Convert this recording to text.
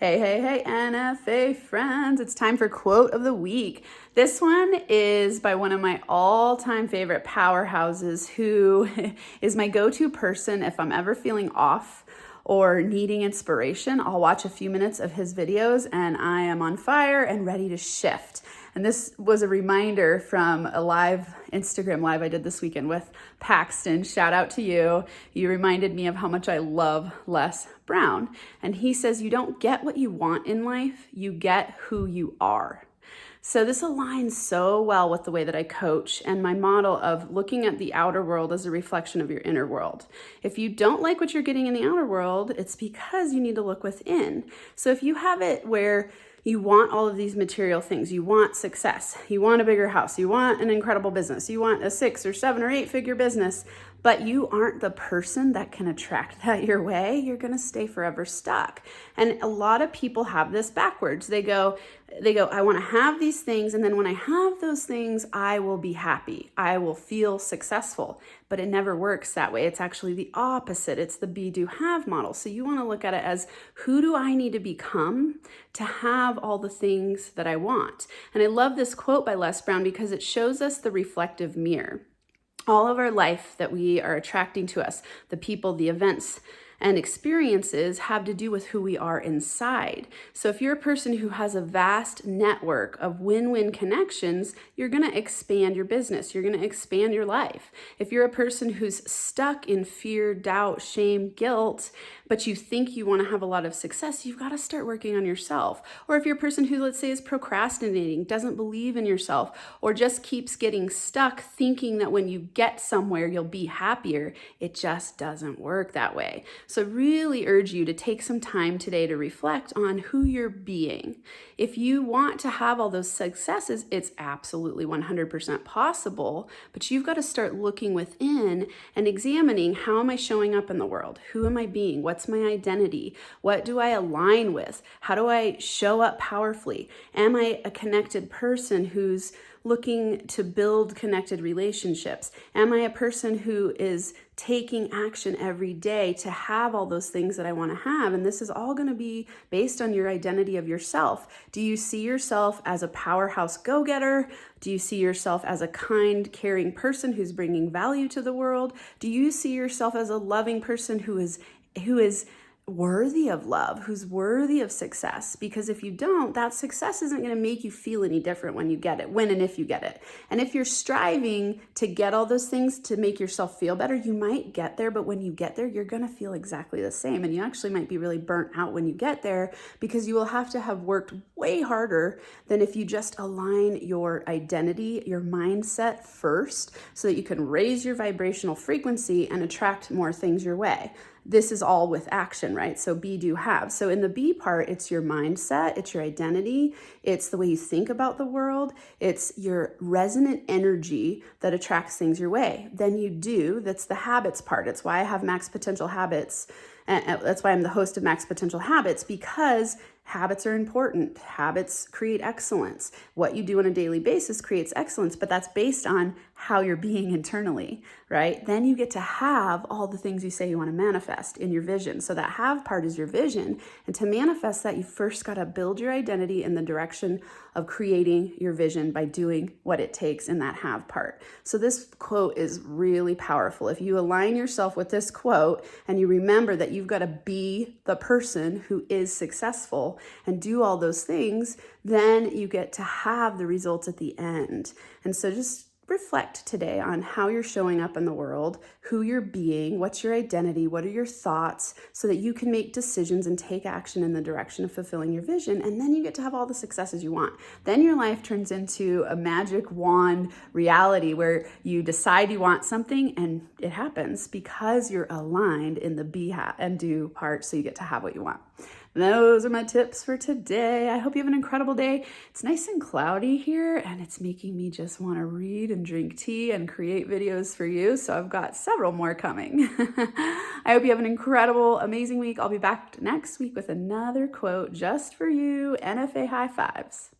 Hey, hey, hey, NFA friends. It's time for Quote of the Week. This one is by one of my all-time favorite powerhouses who is my go-to person if I'm ever feeling off or needing inspiration. I'll watch a few minutes of his videos and I am on fire and ready to shift. And this was a reminder from a Instagram live I did this weekend with Paxton. Shout out to you. You reminded me of how much I love Les Brown. And he says, you don't get what you want in life, you get who you are. So this aligns so well with the way that I coach and my model of looking at the outer world as a reflection of your inner world. If you don't like what you're getting in the outer world, it's because you need to look within. So if you have it where you want all of these material things, you want success, you want a bigger house, you want an incredible business, you want a 6 or 7 or 8 figure business, but you aren't the person that can attract that your way, you're gonna stay forever stuck. And a lot of people have this backwards. They go, I wanna have these things, and then when I have those things, I will be happy. I will feel successful. But it never works that way. It's actually the opposite. It's the be, do, have model. So you wanna look at it as, who do I need to become to have all the things that I want? And I love this quote by Les Brown because it shows us the reflective mirror. All of our life that we are attracting to us, the people, the events, and experiences have to do with who we are inside. So if you're a person who has a vast network of win-win connections, you're gonna expand your business, you're gonna expand your life. If you're a person who's stuck in fear, doubt, shame, guilt, but you think you wanna have a lot of success, you've gotta start working on yourself. Or if you're a person who, let's say, is procrastinating, doesn't believe in yourself, or just keeps getting stuck thinking that when you get somewhere, you'll be happier, it just doesn't work that way. So I really urge you to take some time today to reflect on who you're being. If you want to have all those successes, it's absolutely 100% possible, but you've got to start looking within and examining, how am I showing up in the world? Who am I being? What's my identity? What do I align with? How do I show up powerfully? Am I a connected person who's looking to build connected relationships? Am I a person who is taking action every day to have all those things that I want to have? And this is all going to be based on your identity of yourself. Do you see yourself as a powerhouse go-getter? Do you see yourself as a kind, caring person who's bringing value to the world? Do you see yourself as a loving person who is worthy of love, who's worthy of success? Because if you don't, that success isn't going to make you feel any different when you get it, when and if you get it. And if you're striving to get all those things to make yourself feel better, you might get there, but when you get there, you're going to feel exactly the same. And you actually might be really burnt out when you get there, because you will have to have worked way harder than if you just align your identity, your mindset first, so that you can raise your vibrational frequency and attract more things your way. This is all with action, right? So be, do, have. So in the be part, it's your mindset, it's your identity, it's the way you think about the world, it's your resonant energy that attracts things your way. Then you do, that's the habits part. It's why I have Max Potential Habits. And that's why I'm the host of Max Potential Habits, because habits are important. Habits create excellence. What you do on a daily basis creates excellence, but that's based on how you're being internally, right? Then you get to have all the things you say you want to manifest in your vision. So that have part is your vision. And to manifest that, you first got to build your identity in the direction of creating your vision by doing what it takes in that have part. So this quote is really powerful. If you align yourself with this quote and you remember that you've got to be the person who is successful and do all those things, then you get to have the results at the end. And so just reflect today on how you're showing up in the world, who you're being, what's your identity, what are your thoughts, so that you can make decisions and take action in the direction of fulfilling your vision. And then you get to have all the successes you want. Then your life turns into a magic wand reality where you decide you want something and it happens because you're aligned in the be, have, and do part, so you get to have what you want. Those are my tips for today. I hope you have an incredible day. It's nice and cloudy here, and it's making me just want to read and drink tea and create videos for you. So I've got several more coming. I hope you have an incredible, amazing week. I'll be back next week with another quote just for you. NFA high fives.